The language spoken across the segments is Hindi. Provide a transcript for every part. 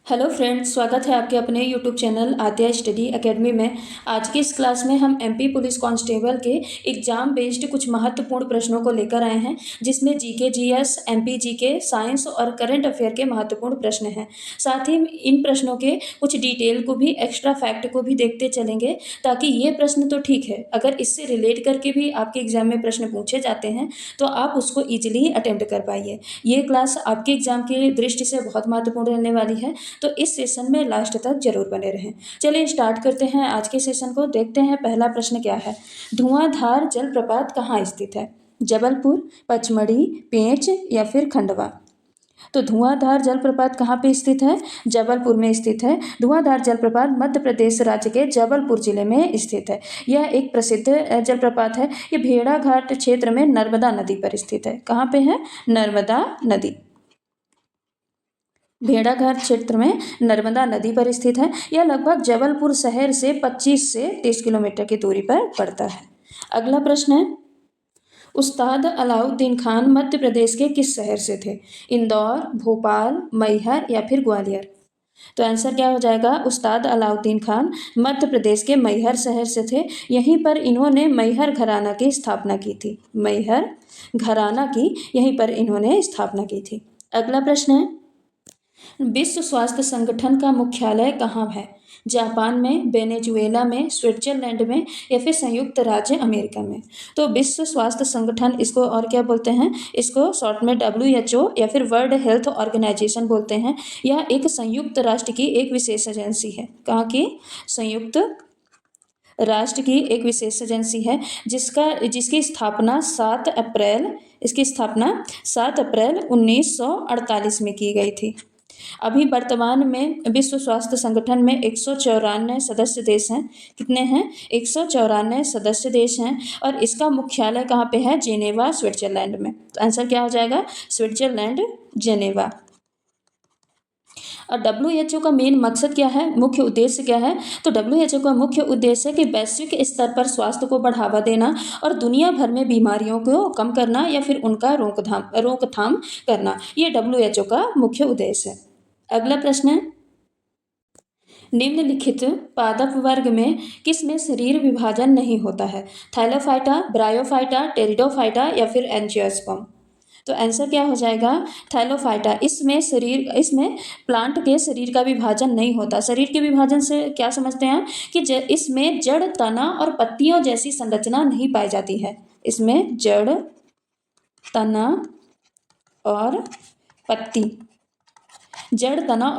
हेलो फ्रेंड्स, स्वागत है आपके अपने यूट्यूब चैनल आद्या स्टडी एकेडमी में। आज की इस क्लास में हम एमपी पुलिस कांस्टेबल के एग्जाम बेस्ड कुछ महत्वपूर्ण प्रश्नों को लेकर आए हैं, जिसमें GK GS, MP GK, science और करंट अफेयर के महत्वपूर्ण प्रश्न हैं। साथ ही इन प्रश्नों के कुछ डिटेल को भी, एक्स्ट्रा फैक्ट को भी देखते चलेंगे, ताकि ये प्रश्न तो ठीक है, अगर इससे रिलेट करके भी आपके एग्जाम में प्रश्न पूछे जाते हैं तो आप उसको ईजिली अटेम्प्ट कर पाइए। ये क्लास आपके एग्जाम की दृष्टि से बहुत महत्वपूर्ण रहने वाली है, तो इस सेशन में लास्ट तक जरूर बने रहें। चलिए स्टार्ट करते हैं आज के सेशन को। देखते हैं पहला प्रश्न क्या है। धुआंधार जलप्रपात कहाँ स्थित है? जबलपुर, पचमढ़ी, पेंच या फिर खंडवा? तो धुआंधार जलप्रपात कहाँ पे स्थित है? जबलपुर में स्थित है। धुआंधार जलप्रपात मध्य प्रदेश राज्य के जबलपुर जिले में स्थित है। यह एक प्रसिद्ध जलप्रपात है। ये भेड़ाघाट क्षेत्र में नर्मदा नदी पर स्थित है। कहाँ पे है? नर्मदा नदी, भेड़ाघाट क्षेत्र में नर्मदा नदी पर स्थित है। यह लगभग जबलपुर शहर से 25 से 30 किलोमीटर की दूरी पर पड़ता है। अगला प्रश्न है, उस्ताद अलाउद्दीन खान मध्य प्रदेश के किस शहर से थे? इंदौर, भोपाल, मैहर या फिर ग्वालियर? तो आंसर क्या हो जाएगा? उस्ताद अलाउद्दीन खान मध्य प्रदेश के मैहर शहर से थे। यहीं पर इन्होंने मैहर घराना की स्थापना की थी। मैहर घराना की यहीं पर इन्होंने स्थापना की थी। अगला प्रश्न है, विश्व स्वास्थ्य संगठन का मुख्यालय कहाँ है? जापान में, वेनेजुएला में, स्विट्जरलैंड में या फिर संयुक्त राज्य अमेरिका में? तो विश्व स्वास्थ्य संगठन, इसको और क्या बोलते हैं? इसको शॉर्ट में WHO या फिर वर्ल्ड हेल्थ ऑर्गेनाइजेशन बोलते हैं। यह एक संयुक्त राष्ट्र की एक विशेष एजेंसी है। कहाँ की? संयुक्त राष्ट्र की एक विशेष एजेंसी है, जिसकी स्थापना 7 अप्रैल 1948 में की गई थी। अभी वर्तमान में विश्व स्वास्थ्य संगठन में 194 सदस्य देश हैं। कितने हैं? 194 सदस्य देश हैं। और इसका मुख्यालय कहाँ पे है? जेनेवा, स्विट्जरलैंड में। तो आंसर क्या हो जाएगा? Switzerland, Geneva. और WHO का मेन मकसद क्या है? मुख्य उद्देश्य क्या है? तो WHO का मुख्य उद्देश्य है कि वैश्विक स्तर पर स्वास्थ्य को बढ़ावा देना और दुनिया भर में बीमारियों को कम करना या फिर उनका रोकथाम करना। ये WHO का मुख्य उद्देश्य है। अगला प्रश्न है, निम्नलिखित पादप वर्ग में किस में शरीर विभाजन नहीं होता है? थैलोफाइटा, ब्रायोफाइटा, टेरिडोफाइटा या फिर एंजियोस्पर्म? तो आंसर क्या हो जाएगा? थैलोफाइटा। इसमें प्लांट के शरीर का विभाजन नहीं होता। शरीर के विभाजन से क्या समझते हैं कि इसमें जड़, तना और पत्तियों जैसी संरचना नहीं पाई जाती है। इसमें जड़, तना और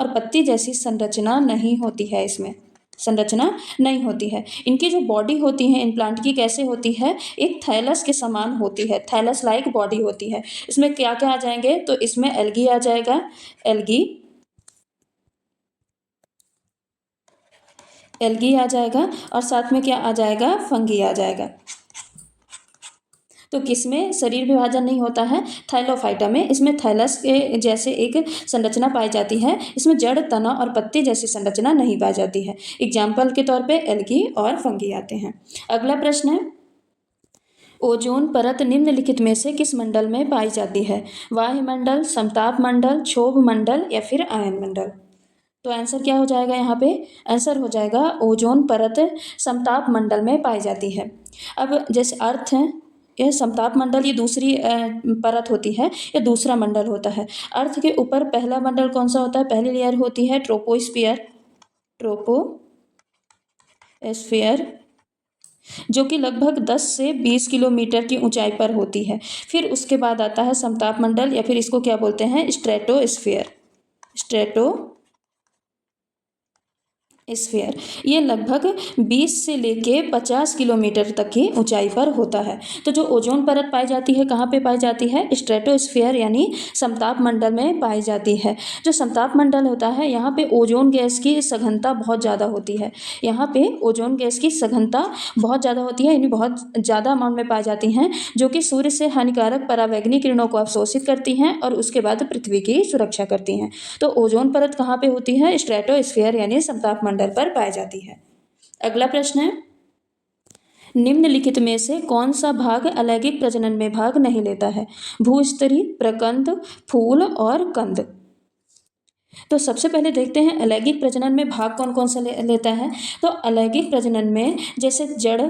पत्ती जैसी संरचना नहीं होती है। इसमें संरचना नहीं होती है। इनकी जो बॉडी होती है इन प्लांट की, कैसे होती है? एक थैलस के समान होती है। थैलस लाइक बॉडी होती है। इसमें क्या क्या आ जाएंगे? तो इसमें एल्गी आ जाएगा, एल्गी आ जाएगा और साथ में क्या आ जाएगा? फंगी आ जाएगा। तो किसमें शरीर विभाजन नहीं होता है? थैलोफाइटा में। इसमें थैलस के जैसे एक संरचना पाई जाती है। इसमें जड़, तना और पत्ती जैसी संरचना नहीं पाई जाती है। एग्जाम्पल के तौर पे एल्गी और फंगी आते हैं। अगला प्रश्न है, ओजोन परत निम्नलिखित में से किस मंडल में पाई जाती है? वायुमंडल, समताप मंडल, क्षोभ मंडल या फिर आयन मंडल? तो आंसर क्या हो जाएगा यहाँ पे? आंसर हो जाएगा ओजोन परत समताप मंडल में पाई जाती है। अब जैसे अर्थ है, यह समताप मंडल, ये दूसरी परत होती है, यह दूसरा मंडल होता है। अर्थ के ऊपर पहला मंडल कौन सा होता है? पहली लेयर होती है ट्रोपोस्फियर, जो कि लगभग 10 से 20 किलोमीटर की ऊंचाई पर होती है। फिर उसके बाद आता है समताप मंडल, या फिर इसको क्या बोलते हैं? स्ट्रेटोस्फियर। ये लगभग 20 से लेके 50 किलोमीटर तक की ऊंचाई पर होता है। तो जो ओजोन परत पाई जाती है, कहाँ पे पाई जाती है? स्ट्रेटोस्फियर यानी समताप मंडल में पाई जाती है। जो समताप मंडल होता है, यहाँ पे ओजोन गैस की सघनता बहुत ज़्यादा होती है। यहाँ पे ओजोन गैस की सघनता बहुत ज़्यादा होती है, यानी बहुत ज़्यादा अमाउंट में पाई जाती हैं, जो कि सूर्य से हानिकारक परावैंगनी किरणों को अवशोषित करती हैं और उसके बाद पृथ्वी की सुरक्षा करती हैं। तो ओजोन परत कहाँ पे होती है? स्ट्रेटोस्फियर यानी समताप मंडल पर पाई जाती है। अगला प्रश्न है, निम्नलिखित में से कौन सा भाग अलैंगिक प्रजनन में भाग नहीं लेता है? भूस्तरी, प्रकंद, फूल और कंद? तो सबसे पहले देखते हैं अलैंगिक प्रजनन में भाग कौन कौन सा लेता है। तो अलैंगिक प्रजनन में जैसे जड़,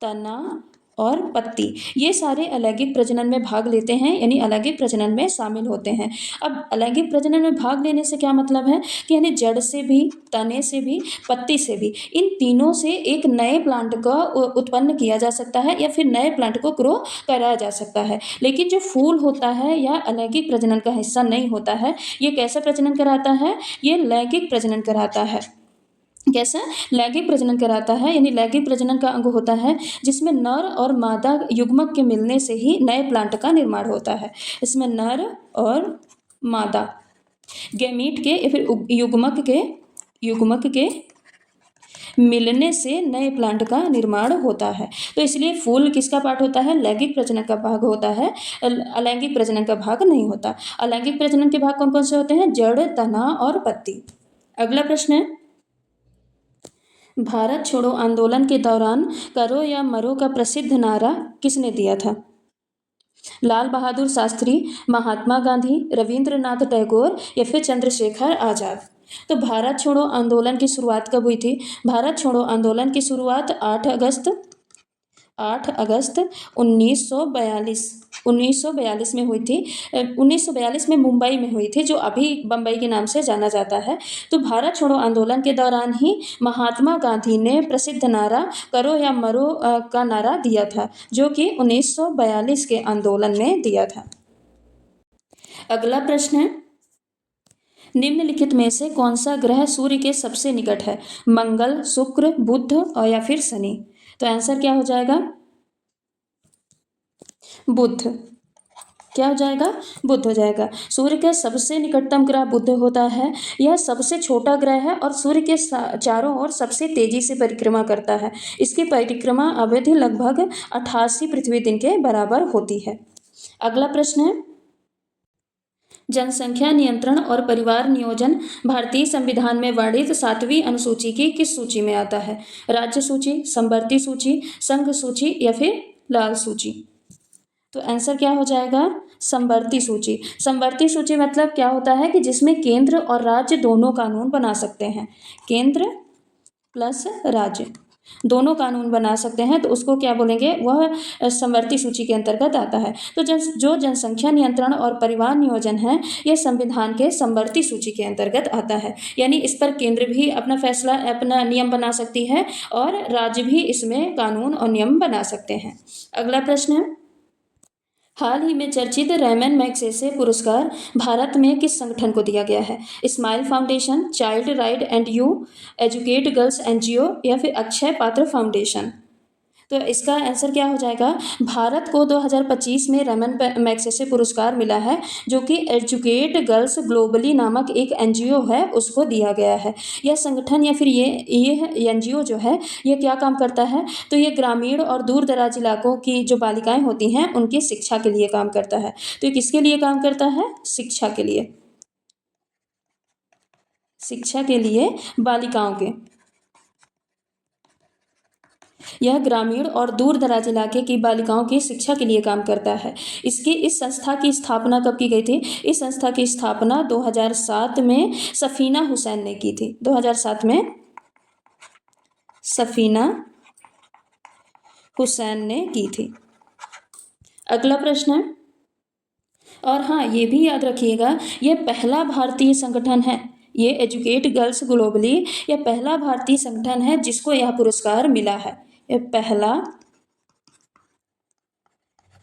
तना और पत्ती, ये सारे अलैंगिक प्रजनन में भाग लेते हैं, यानी अलैंगिक प्रजनन में शामिल होते हैं। अब अलैंगिक प्रजनन में भाग लेने से क्या मतलब है कि यानी जड़ से भी, तने से भी, पत्ती से भी, इन तीनों से एक नए प्लांट का उत्पन्न किया जा सकता है या फिर नए प्लांट को ग्रो कराया जा सकता है। लेकिन जो फूल होता है यह अलैंगिक प्रजनन का हिस्सा नहीं होता है। ये कैसा प्रजनन कराता है? ये लैंगिक प्रजनन कराता है। कैसा? लैंगिक प्रजनन कराता है, यानी लैंगिक प्रजनन का अंग होता है जिसमें नर और मादा युग्मक के मिलने से ही नए प्लांट का निर्माण होता है। इसमें नर और मादा गैमीट के या फिर युग्मक के मिलने से नए प्लांट का निर्माण होता है। तो इसलिए फूल किसका पार्ट होता है? लैंगिक प्रजनन का भाग होता है, अलैंगिक प्रजनन का भाग नहीं होता। अलैंगिक प्रजनन के भाग कौन कौन से होते हैं? जड़, तना और पत्ती। अगला प्रश्न है, भारत छोड़ो आंदोलन के दौरान करो या मरो का प्रसिद्ध नारा किसने दिया था? लाल बहादुर शास्त्री, महात्मा गांधी, रविंद्रनाथ टैगोर या फिर चंद्रशेखर आजाद। तो भारत छोड़ो आंदोलन की शुरुआत कब हुई थी? भारत छोड़ो आंदोलन की शुरुआत 8 अगस्त 1942 में हुई थी। 1942 में मुंबई में हुई थी, जो अभी बम्बई के नाम से जाना जाता है। तो भारत छोड़ो आंदोलन के दौरान ही महात्मा गांधी ने प्रसिद्ध नारा करो या मरो का नारा दिया था, जो कि 1942 के आंदोलन में दिया था। अगला प्रश्न है, निम्नलिखित में से कौन सा ग्रह सूर्य के सबसे निकट है? मंगल, शुक्र, बुध और या फिर शनि। तो आंसर क्या हो जाएगा? बुध। क्या हो जाएगा? बुध हो जाएगा। सूर्य का सबसे निकटतम ग्रह बुध होता है। यह सबसे छोटा ग्रह है और सूर्य के चारों ओर सबसे तेजी से परिक्रमा करता है। इसकी परिक्रमा अवधि लगभग 88 पृथ्वी दिन के बराबर होती है। अगला प्रश्न है, जनसंख्या नियंत्रण और परिवार नियोजन भारतीय संविधान में वर्णित 7वीं अनुसूची की किस सूची में आता है? राज्य सूची, संवर्ती सूची, संघ सूची या फिर लाल सूची। तो आंसर क्या हो जाएगा? संवर्ती सूची। संवर्ती सूची मतलब क्या होता है कि जिसमें केंद्र और राज्य दोनों कानून बना सकते हैं। केंद्र प्लस राज्य दोनों कानून बना सकते हैं, तो उसको क्या बोलेंगे? वह संवर्ती सूची के अंतर्गत आता है। तो जो जनसंख्या नियंत्रण और परिवार नियोजन है, यह संविधान के संवर्ती सूची के अंतर्गत आता है। यानी इस पर केंद्र भी अपना फैसला, अपना नियम बना सकती है और राज्य भी इसमें कानून और नियम बना सकते हैं। अगला प्रश्न है, हाल ही में चर्चित रैमन मैग्सेसे पुरस्कार भारत में किस संगठन को दिया गया है? Smile foundation, child right and you, educate girls NGO या फिर अक्षय पात्र फाउंडेशन। तो इसका आंसर क्या हो जाएगा? भारत को 2025 में रैमन मैग्सेसे पुरस्कार मिला है, जो कि एजुकेट गर्ल्स ग्लोबली नामक एक एनजीओ है, उसको दिया गया है। यह संगठन या फिर ये एनजीओ जो है, ये क्या काम करता है? तो ये ग्रामीण और दूर दराज इलाकों की जो बालिकाएं होती हैं उनकी शिक्षा के लिए काम करता है। तो ये किसके लिए काम करता है? शिक्षा के लिए। शिक्षा के लिए बालिकाओं के। यह ग्रामीण और दूर दराज इलाके की बालिकाओं की शिक्षा के लिए काम करता है। इस संस्था की स्थापना कब की गई थी? इस संस्था की स्थापना 2007 में सफीना हुसैन ने की थी। 2007 में सफीना हुसैन ने की थी। अगला प्रश्न है, और हाँ ये भी याद रखिएगा, यह पहला भारतीय संगठन है, ये एजुकेट गर्ल्स ग्लोबली, यह पहला भारतीय संगठन है जिसको यह पुरस्कार मिला है। यह पहला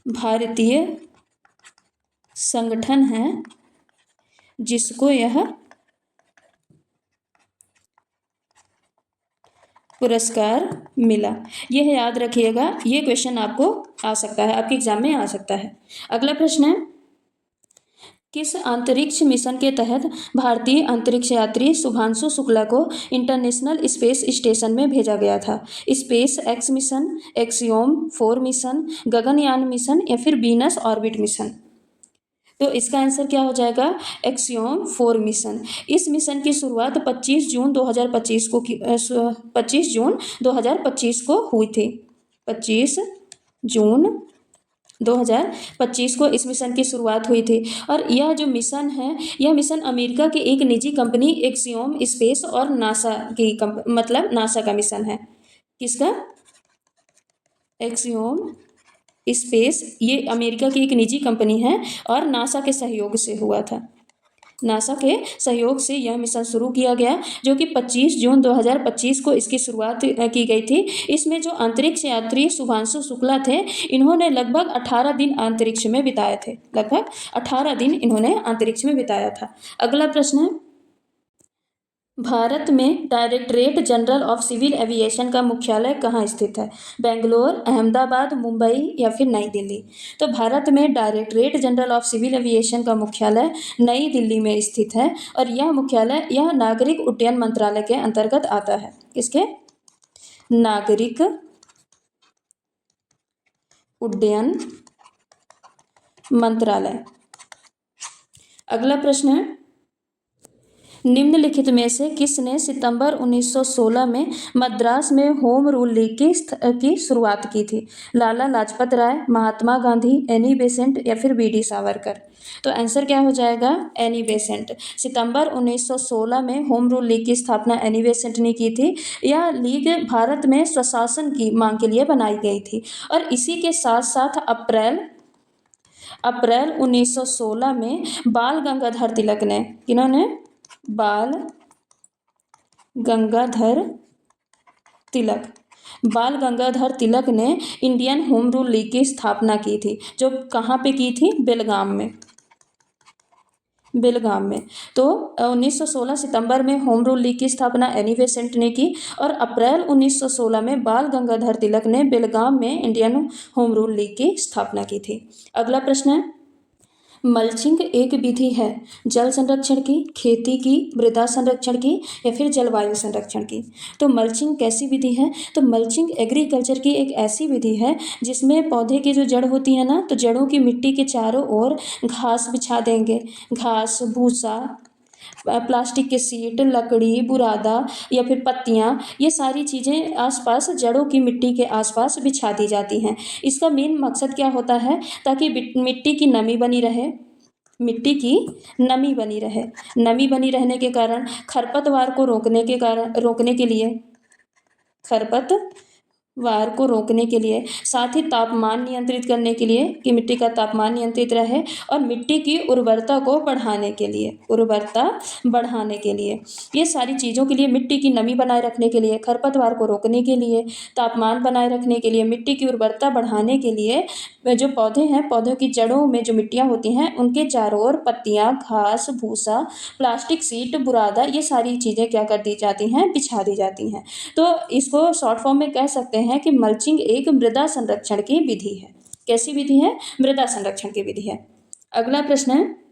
भारतीय संगठन है जिसको यह पुरस्कार मिला। यह याद रखिएगा, ये क्वेश्चन आपको आ सकता है, आपके एग्जाम में आ सकता है। अगला प्रश्न है, किस अंतरिक्ष मिशन के तहत भारतीय अंतरिक्ष यात्री शुभांशु शुक्ला को इंटरनेशनल स्पेस स्टेशन में भेजा गया था? Space x mission, axiom 4 mission, Gaganyaan mission या फिर वीनस ऑर्बिट मिशन। तो इसका आंसर क्या हो जाएगा? Axiom 4 mission. इस मिशन की शुरुआत 25 जून 2025 को हुई थी। 25 जून 2025 को इस मिशन की शुरुआत हुई थी। और यह जो मिशन है, यह मिशन अमेरिका की एक निजी कंपनी एक्सियोम स्पेस और नासा की मतलब नासा का मिशन है। किसका? एक्सियोम स्पेस, ये अमेरिका की एक निजी कंपनी है और नासा के सहयोग से हुआ था। नासा के सहयोग से यह मिशन शुरू किया गया, जो कि 25 जून 2025 को इसकी शुरुआत की गई थी। इसमें जो अंतरिक्ष यात्री शुभांशु शुक्ला थे, इन्होंने लगभग 18 दिन अंतरिक्ष में बिताए थे। लगभग 18 दिन इन्होंने अंतरिक्ष में बिताया था। अगला प्रश्न है, भारत में Directorate General of Civil Aviation का मुख्यालय कहाँ स्थित है? बेंगलोर, अहमदाबाद, मुंबई या फिर नई दिल्ली? तो भारत में Directorate General of Civil Aviation का मुख्यालय नई दिल्ली में स्थित है और यह मुख्यालय यह नागरिक उड्डयन मंत्रालय के अंतर्गत आता है। किसके? नागरिक उड्डयन मंत्रालय। अगला प्रश्न है, निम्नलिखित में से किसने सितंबर 1916 में मद्रास में होम रूल लीग की शुरुआत की थी? लाला लाजपत राय, महात्मा गांधी, एनी बेसेंट या फिर बी डी सावरकर? तो आंसर क्या हो जाएगा? Annie Besant. सितंबर 1916 में होम रूल लीग की स्थापना एनी बेसेंट ने की थी। यह लीग भारत में स्वशासन की मांग के लिए बनाई गई थी और इसी के साथ साथ अप्रैल 1916 में बाल गंगाधर तिलक ने, किन्होंने? बाल गंगाधर तिलक ने इंडियन होम रूल लीग की स्थापना की थी, जो कहाँ पे की थी? बेलगाम में। तो 1916 सितंबर में होम रूल लीग की स्थापना एनी बेसेंट ने की और अप्रैल 1916 में बाल गंगाधर तिलक ने बेलगाम में इंडियन होम रूल लीग की स्थापना की थी। अगला प्रश्न है, मल्चिंग एक विधि है जल संरक्षण की, खेती की, मृदा संरक्षण की या फिर जलवायु संरक्षण की? तो मल्चिंग कैसी विधि है? तो मल्चिंग एग्रीकल्चर की एक ऐसी विधि है जिसमें पौधे की जो जड़ होती है ना, तो जड़ों की मिट्टी के चारों ओर घास बिछा देंगे। घास, भूसा, प्लास्टिक के सीट, लकड़ी, बुरादा या फिर पत्तियाँ, ये सारी चीज़ें आसपास जड़ों की मिट्टी के आसपास बिछा दी जाती हैं। इसका मेन मकसद क्या होता है? ताकि मिट्टी की नमी बनी रहे। नमी बनी रहने के कारण खरपतवार को रोकने के लिए साथ ही तापमान नियंत्रित करने के लिए कि मिट्टी का तापमान नियंत्रित रहे और मिट्टी की उर्वरता को बढ़ाने के लिए ये सारी चीज़ों के लिए, मिट्टी की नमी बनाए रखने के लिए, खरपतवार को रोकने के लिए, तापमान बनाए रखने के लिए, मिट्टी की उर्वरता बढ़ाने के लिए जो पौधे हैं, पौधों की जड़ों में जो मिट्टियाँ होती हैं उनके चारों ओर पत्तियाँ, घास, भूसा, प्लास्टिक सीट, बुरादा, ये सारी चीज़ें क्या कर दी जाती हैं? बिछा दी जाती हैं। तो इसको शॉर्ट फॉर्म में कह सकते हैं कि मल्चिंग एक मृदा संरक्षण की विधि है। कैसी विधि है? मृदा संरक्षण की विधि है। अगला प्रश्न है,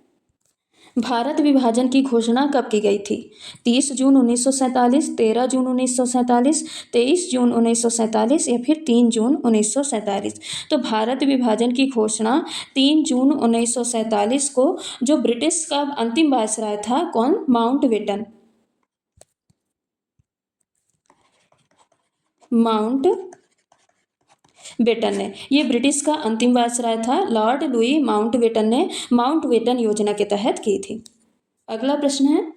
भारत विभाजन की घोषणा कब की गई थी? 30 जून 1947, 13 जून 1947, 23 जून 1947 या फिर 3 जून 1947? तो भारत विभाजन की घोषणा 3 जून 1947 को जो ब्रिटिश का अंतिम वायसराय था, कौन? माउंटबेटन ने, ये ब्रिटिश का अंतिम वायसराय था, लॉर्ड लुई माउंटबेटन ने माउंटबेटन योजना के तहत की थी। अगला प्रश्न है,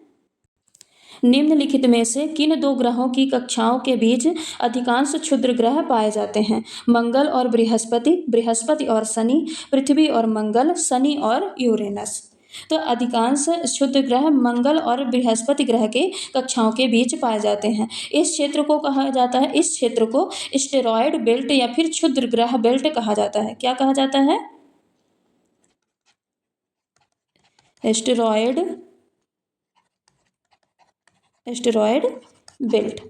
निम्नलिखित में से किन दो ग्रहों की कक्षाओं के बीच अधिकांश क्षुद्र ग्रह पाए जाते हैं? मंगल और बृहस्पति और शनि, पृथ्वी और मंगल, शनि और यूरेनस? तो अधिकांश क्षुद्र ग्रह मंगल और बृहस्पति ग्रह के कक्षाओं के बीच पाए जाते हैं। इस क्षेत्र को कहा जाता है, इस क्षेत्र को एस्टेरॉयड बेल्ट या फिर क्षुद्र ग्रह बेल्ट कहा जाता है। क्या कहा जाता है? Asteroid belt.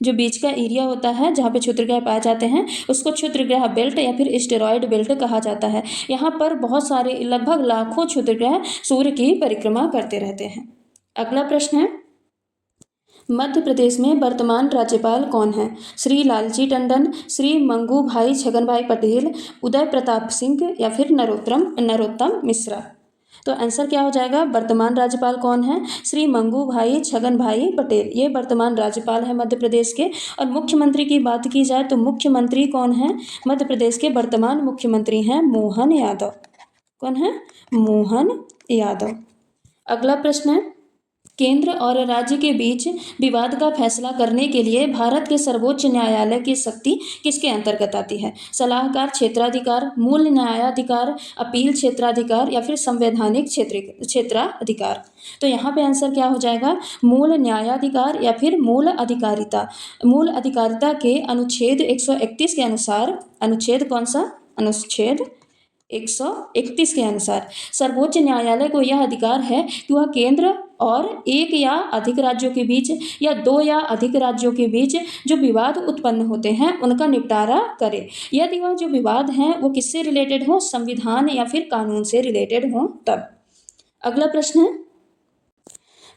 जो बीच का एरिया होता है जहाँ पे क्षुद्र ग्रह पाए जाते हैं उसको क्षुद्र ग्रह बेल्ट या फिर एस्टेरॉयड बेल्ट कहा जाता है। यहाँ पर बहुत सारे, लगभग लाखों क्षुद्र ग्रह सूर्य की परिक्रमा करते रहते हैं। अगला प्रश्न है, मध्य प्रदेश में वर्तमान राज्यपाल कौन है? श्री लालजी टंडन, श्री मंगू भाई छगन भाई पटेल, उदय प्रताप सिंह या फिर नरोत्तम मिश्रा? तो आंसर क्या हो जाएगा? वर्तमान राज्यपाल कौन है? श्री मंगू भाई छगन भाई पटेल, ये वर्तमान राज्यपाल है मध्य प्रदेश के। और मुख्यमंत्री की बात की जाए तो मुख्यमंत्री कौन है? मध्य प्रदेश के वर्तमान मुख्यमंत्री हैं मोहन यादव। कौन है? मोहन यादव। अगला प्रश्न है, केंद्र और राज्य के बीच विवाद का फैसला करने के लिए भारत के सर्वोच्च न्यायालय की शक्ति किसके अंतर्गत आती है? सलाहकार क्षेत्राधिकार, मूल न्यायाधिकार, अपील क्षेत्राधिकार या फिर संवैधानिक क्षेत्राधिकार? तो यहाँ पे आंसर क्या हो जाएगा? मूल न्यायाधिकार या फिर मूल अधिकारिता। मूल अधिकारिता के अनुच्छेद 131 के अनुसार, अनुच्छेद कौन सा? अनुच्छेद 131 के अनुसार सर्वोच्च न्यायालय को यह अधिकार है कि वह केंद्र और एक या अधिक राज्यों के बीच या दो या अधिक राज्यों के बीच जो विवाद उत्पन्न होते हैं उनका निपटारा करे, यदि वह जो विवाद हैं वो किससे रिलेटेड हो? संविधान या फिर कानून से रिलेटेड हो तब। अगला प्रश्न है,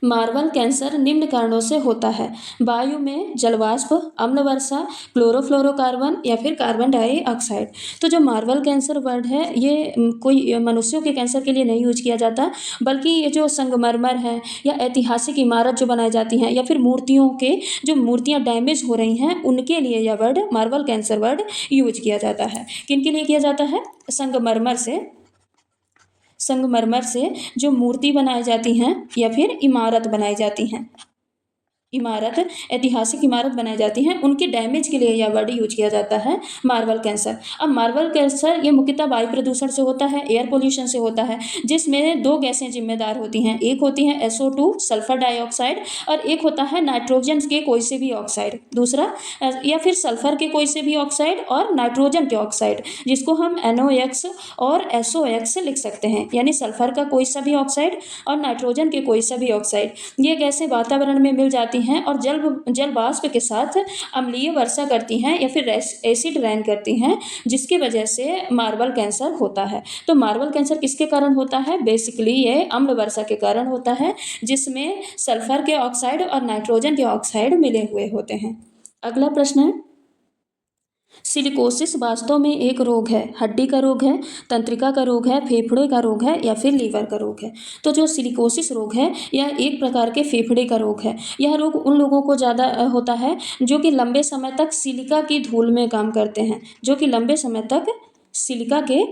मार्बल कैंसर निम्न कारणों से होता है? वायु में जलवाष्प, अम्ल वर्षा, क्लोरोफ्लोरोकार्बन या फिर कार्बन डाइऑक्साइड? तो जो मार्बल कैंसर वर्ड है ये कोई मनुष्यों के कैंसर के लिए नहीं यूज किया जाता, बल्कि ये जो संगमरमर है या ऐतिहासिक इमारत जो बनाई जाती हैं या फिर मूर्तियों के जो मूर्तियाँ डैमेज हो रही हैं उनके लिए यह word marble cancer word use किया जाता है। किन के लिए किया जाता है? संगमरमर से जो मूर्ति बनाई जाती हैं या फिर इमारत बनाई जाती हैं, इमारत, ऐतिहासिक इमारत बनाई जाती हैं, उनके डैमेज के लिए यह वर्ड यूज किया जाता है मार्बल कैंसर। अब मार्बल कैंसर ये मुख्यतः वायु प्रदूषण से होता है, एयर पोल्यूशन से होता है, जिसमें दो गैसें जिम्मेदार होती हैं। एक होती है SO2 सल्फर डाइऑक्साइड और एक होता है नाइट्रोजन के कोई से भी ऑक्साइड, दूसरा या फिर सल्फर के कोई से भी ऑक्साइड और नाइट्रोजन के ऑक्साइड, जिसको हम NOx और SOx लिख सकते हैं, यानी सल्फर का कोई सा भी ऑक्साइड और नाइट्रोजन के कोई सा भी ऑक्साइड। ये गैसें वातावरण में मिल जाती हैं और जल वाष्प के साथ अम्लीय वर्षा करती हैं या फिर एसिड रेन करती हैं, जिसकी वजह से मार्बल कैंसर होता है। तो मार्बल कैंसर किसके कारण होता है? बेसिकली ये अम्ल वर्षा के कारण होता है, जिसमें सल्फर के ऑक्साइड और नाइट्रोजन के ऑक्साइड मिले हुए होते हैं। अगला प्रश्न है, सिलिकोसिस वास्तव में एक रोग है? हड्डी का रोग है, तंत्रिका का रोग है, फेफड़े का रोग है या फिर लीवर का रोग है? तो जो सिलिकोसिस रोग है यह एक प्रकार के फेफड़े का रोग है। यह रोग उन लोगों को ज़्यादा होता है जो कि लंबे समय तक सिलिका की धूल में काम करते हैं, जो कि लंबे समय तक सिलिका के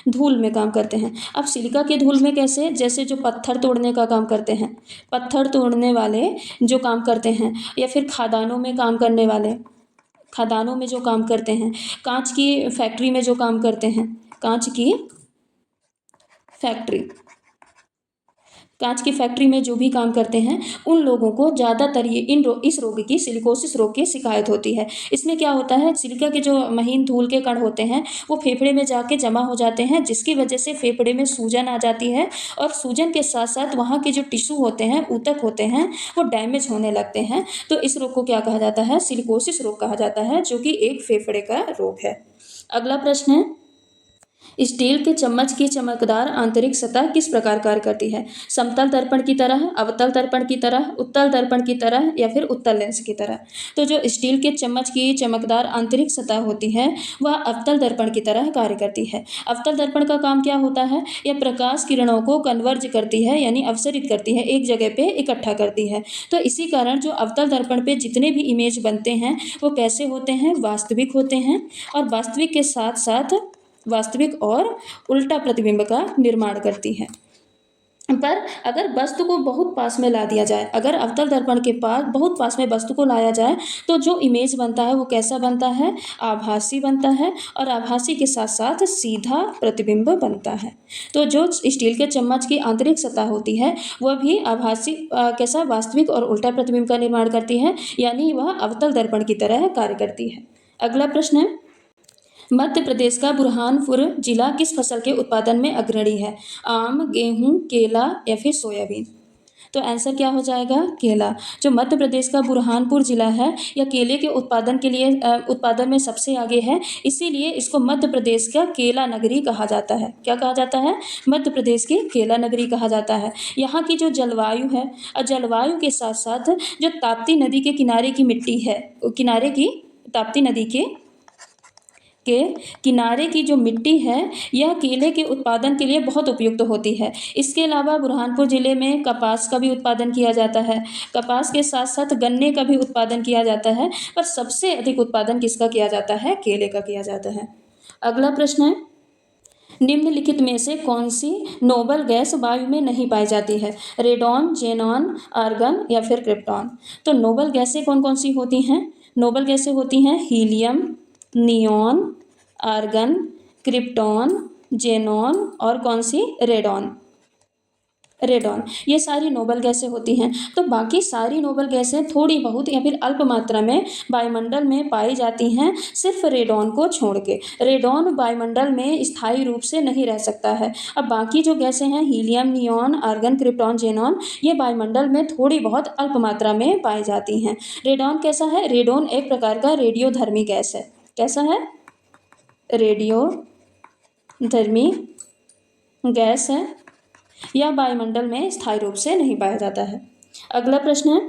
धूल में काम करते हैं। अब सिलिका के धूल में कैसे? जैसे जो पत्थर तोड़ने का काम करते हैं, पत्थर तोड़ने वाले जो काम करते हैं, या फिर खदानों में काम करने वाले, खदानों में जो काम करते हैं, कांच की फैक्ट्री में जो काम करते हैं, कांच की फैक्ट्री में जो भी काम करते हैं, उन लोगों को ज़्यादातर ये इस रोग की, सिलिकोसिस रोग की शिकायत होती है। इसमें क्या होता है? सिलिका के जो महीन धूल के कण होते हैं वो फेफड़े में जाके जमा हो जाते हैं, जिसकी वजह से फेफड़े में सूजन आ जाती है और सूजन के साथ साथ वहाँ के जो टिश्यू होते हैं, ऊतक होते हैं, वो डैमेज होने लगते हैं। तो इस रोग को क्या कहा जाता है? सिलिकोसिस रोग कहा जाता है, जो कि एक फेफड़े का रोग है। अगला प्रश्न है, स्टील के चम्मच की चमकदार आंतरिक सतह किस प्रकार कार्य करती है? समतल दर्पण की तरह, अवतल दर्पण की तरह, उत्तल दर्पण की तरह या फिर उत्तल लेंस की तरह? तो जो स्टील के चम्मच की चमकदार आंतरिक सतह होती है वह अवतल दर्पण की तरह कार्य करती है। अवतल दर्पण का काम क्या होता है? यह प्रकाश किरणों को कन्वर्ज करती है, यानी अपसरित करती है, एक जगह पे इकट्ठा करती है। तो इसी कारण जो अवतल दर्पण पे जितने भी इमेज बनते हैं वो कैसे होते हैं? वास्तविक होते हैं, और वास्तविक के साथ साथ वास्तविक और उल्टा प्रतिबिंब का निर्माण करती है। पर अगर वस्तु को बहुत पास में ला दिया जाए, अगर अवतल दर्पण के पास बहुत पास में वस्तु को लाया जाए तो जो इमेज बनता है वो कैसा बनता है? आभासी बनता है, और आभासी के साथ साथ सीधा प्रतिबिंब बनता है। तो जो स्टील के चम्मच की आंतरिक सतह होती है वह भी आभासी कैसा? वास्तविक और उल्टा प्रतिबिंब का निर्माण करती है, यानी वह अवतल दर्पण की तरह कार्य करती है। अगला प्रश्न है, मध्य प्रदेश का बुरहानपुर जिला किस फसल के उत्पादन में अग्रणी है? आम, गेहूं, केला या फिर सोयाबीन? तो आंसर क्या हो जाएगा? केला। जो मध्य प्रदेश का बुरहानपुर जिला है यह केले के उत्पादन के लिए उत्पादन में सबसे आगे है, इसीलिए इसको मध्य प्रदेश का केला नगरी कहा जाता है। क्या कहा जाता है? मध्य प्रदेश की केला नगरी कहा जाता है। यहाँ की जो जलवायु है, और जलवायु के साथ साथ जो ताप्ती नदी के किनारे की मिट्टी है, ताप्ती नदी के के किनारे की जो मिट्टी है यह केले के उत्पादन के लिए बहुत उपयुक्त होती है। इसके अलावा बुरहानपुर ज़िले में कपास का भी उत्पादन किया जाता है। कपास के साथ साथ गन्ने का भी उत्पादन किया जाता है, पर सबसे अधिक उत्पादन किसका किया जाता है? केले का किया जाता है। अगला प्रश्न है, निम्नलिखित में से कौन सी नोबल गैस वायु में नहीं पाई जाती है? रेडॉन, जेनॉन, आर्गन या फिर क्रिप्टॉन। तो नोबल गैसें कौन कौन सी होती हैं? नोबल गैसें होती हैं helium, neon, argon, krypton, xenon और कौन सी? रेडॉन। रेडॉन, ये सारी नोबल गैसें होती हैं। तो बाकी सारी नोबल गैसें थोड़ी बहुत या फिर अल्प मात्रा में वायुमंडल में पाई जाती हैं, सिर्फ रेडॉन को छोड़ के। रेडॉन वायुमंडल में स्थायी रूप से नहीं रह सकता है। अब बाकी जो गैसें हैं helium, neon, argon, krypton, xenon, ये वायुमंडल में थोड़ी बहुत अल्प मात्रा में पाई जाती हैं। रेडॉन कैसा है? रेडॉन एक प्रकार का रेडियोधर्मी गैस है। कैसा है? रेडियोधर्मी गैस है। यह वायुमंडल में स्थायी रूप से नहीं पाया जाता है। अगला प्रश्न है,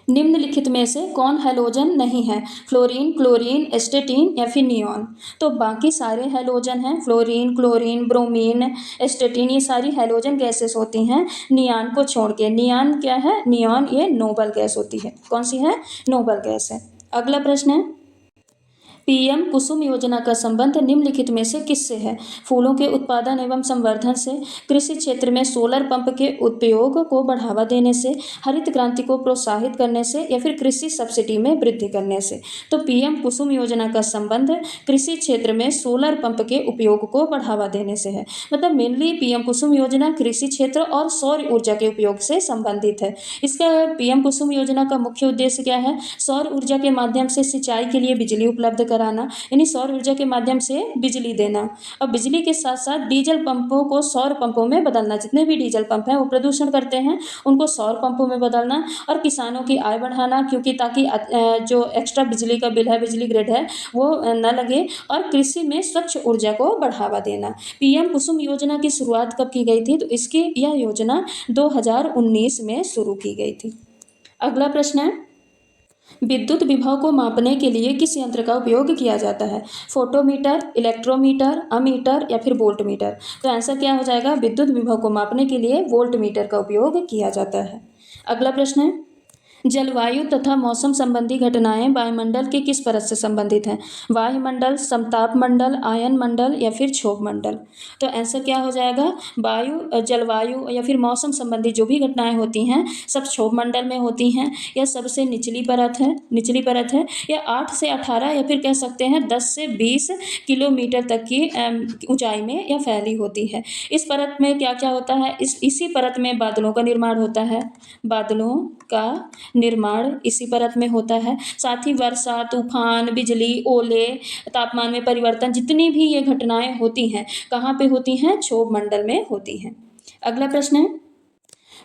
निम्नलिखित में से कौन हैलोजन नहीं है? फ्लोरीन, क्लोरीन, एस्टेटीन या फिर नियॉन। तो बाकी सारे हैलोजन हैं, फ्लोरीन, क्लोरीन, ब्रोमीन, एस्टेटीन, ये सारी हैलोजन गैसेस होती हैं नियॉन को छोड़ के। नियॉन क्या है? नियॉन ये नोबल गैस होती है। कौन सी है? नोबल गैस है। अगला प्रश्न है, पीएम कुसुम योजना का संबंध निम्नलिखित में से किससे है? फूलों के उत्पादन एवं संवर्धन से, कृषि क्षेत्र में सोलर पंप के उपयोग को बढ़ावा देने से, हरित क्रांति को प्रोत्साहित करने से या फिर कृषि सब्सिडी में वृद्धि करने से। तो पीएम कुसुम योजना का संबंध कृषि क्षेत्र में सोलर पंप के उपयोग को बढ़ावा देने से है। मतलब मेनली पीएम कुसुम योजना कृषि क्षेत्र और सौर ऊर्जा के उपयोग से संबंधित है। इसका पीएम कुसुम योजना का मुख्य उद्देश्य क्या है? सौर ऊर्जा के माध्यम से सिंचाई के लिए बिजली उपलब्ध कराना, यानी सौर ऊर्जा के माध्यम से बिजली देना। और बिजली के साथ साथ डीजल पंपों को सौर पंपों में बदलना। जितने भी डीजल पंप हैं वो प्रदूषण करते हैं, उनको सौर पंपों में बदलना और किसानों की आय बढ़ाना, क्योंकि ताकि जो एक्स्ट्रा बिजली का बिल है, बिजली ग्रिड है, वो न लगे, और कृषि में स्वच्छ ऊर्जा को बढ़ावा देना। पीएम कुसुम योजना की शुरुआत कब की गई थी? तो इसकी यह योजना 2019 में शुरू की गई थी। अगला प्रश्न है, विद्युत विभव को मापने के लिए किस यंत्र का उपयोग किया जाता है? फोटोमीटर, इलेक्ट्रोमीटर, अमीटर या फिर वोल्टमीटर। तो आंसर क्या हो जाएगा? विद्युत विभव को मापने के लिए वोल्टमीटर का उपयोग किया जाता है। अगला प्रश्न है, जलवायु तथा मौसम संबंधी घटनाएं वायुमंडल के किस परत से संबंधित हैं? वायुमंडल, समताप मंडल, आयन मंडल या फिर क्षोभ मंडल। तो आंसर क्या हो जाएगा? वायु, जलवायु या फिर मौसम संबंधी जो भी घटनाएं होती हैं सब क्षोभ मंडल में होती हैं। यह सबसे निचली परत है। यह 8 से 18 या फिर कह सकते हैं 10 से 20 किलोमीटर तक की ऊंचाई में यह फैली होती है। इस परत में क्या क्या होता है? इसी परत में बादलों का निर्माण होता है। बादलों का निर्माण इसी परत में होता है। साथ ही वर्षा, तूफान, बिजली, ओले, तापमान में परिवर्तन, जितनी भी ये घटनाएं होती हैं कहाँ पे होती हैं? क्षोभ मंडल में होती हैं। अगला प्रश्न है,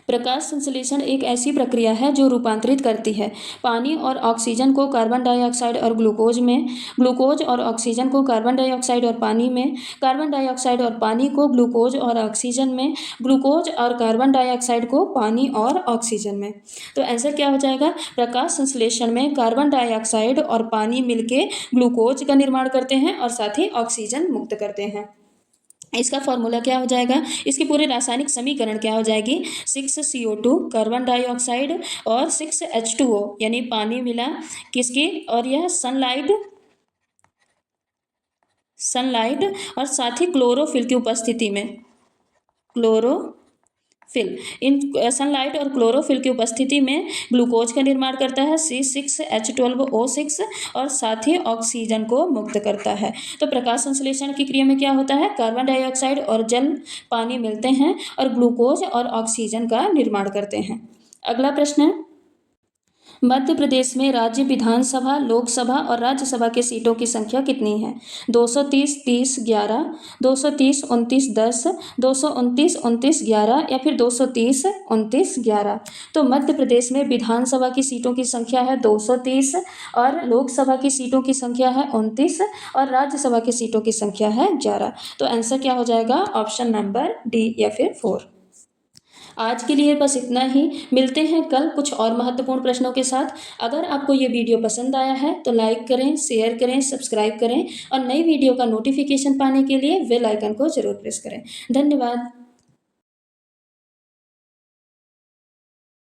प्रकाश संश्लेषण एक ऐसी प्रक्रिया है जो रूपांतरित करती है पानी और ऑक्सीजन को कार्बन डाइऑक्साइड और ग्लूकोज में, ग्लूकोज और ऑक्सीजन को कार्बन डाइऑक्साइड और पानी में, कार्बन डाइऑक्साइड और पानी को ग्लूकोज और ऑक्सीजन में, ग्लूकोज और कार्बन डाइऑक्साइड को पानी और ऑक्सीजन में। तो आंसर क्या हो जाएगा? प्रकाश संश्लेषण में कार्बन डाइऑक्साइड और पानी मिलके ग्लूकोज का निर्माण करते हैं और साथ ही ऑक्सीजन मुक्त करते हैं। इसका फॉर्मूला क्या हो जाएगा? इसकी पूरी रासायनिक समीकरण क्या हो जाएगी? 6CO2 कार्बन डाइऑक्साइड और 6H2O यानी पानी मिला किसकी? और यह सनलाइट और साथ ही क्लोरोफिल की उपस्थिति में, इन सनलाइट और क्लोरोफिल की उपस्थिति में ग्लूकोज का निर्माण करता है C6H12O6 और साथ ही ऑक्सीजन को मुक्त करता है। तो प्रकाश संश्लेषण की क्रिया में क्या होता है? कार्बन डाइऑक्साइड और जल, पानी मिलते हैं और ग्लूकोज और ऑक्सीजन का निर्माण करते हैं। अगला प्रश्न है, मध्य प्रदेश में राज्य विधानसभा, लोकसभा और राज्यसभा के सीटों की संख्या कितनी है? 230, 30, 11, 230, 29, 10, 229, 29, 11 या फिर 230, 29, 11। तो मध्य प्रदेश में विधानसभा की सीटों की संख्या है 230 और लोकसभा की सीटों की संख्या है 29 और राज्यसभा की सीटों की संख्या है 11। तो आंसर क्या हो जाएगा? ऑप्शन नंबर डी या फिर 4। आज के लिए बस इतना ही। मिलते हैं कल कुछ और महत्वपूर्ण प्रश्नों के साथ। अगर आपको ये वीडियो पसंद आया है तो लाइक करें, शेयर करें, सब्सक्राइब करें और नई वीडियो का नोटिफिकेशन पाने के लिए बेल आइकन को ज़रूर प्रेस करें। धन्यवाद।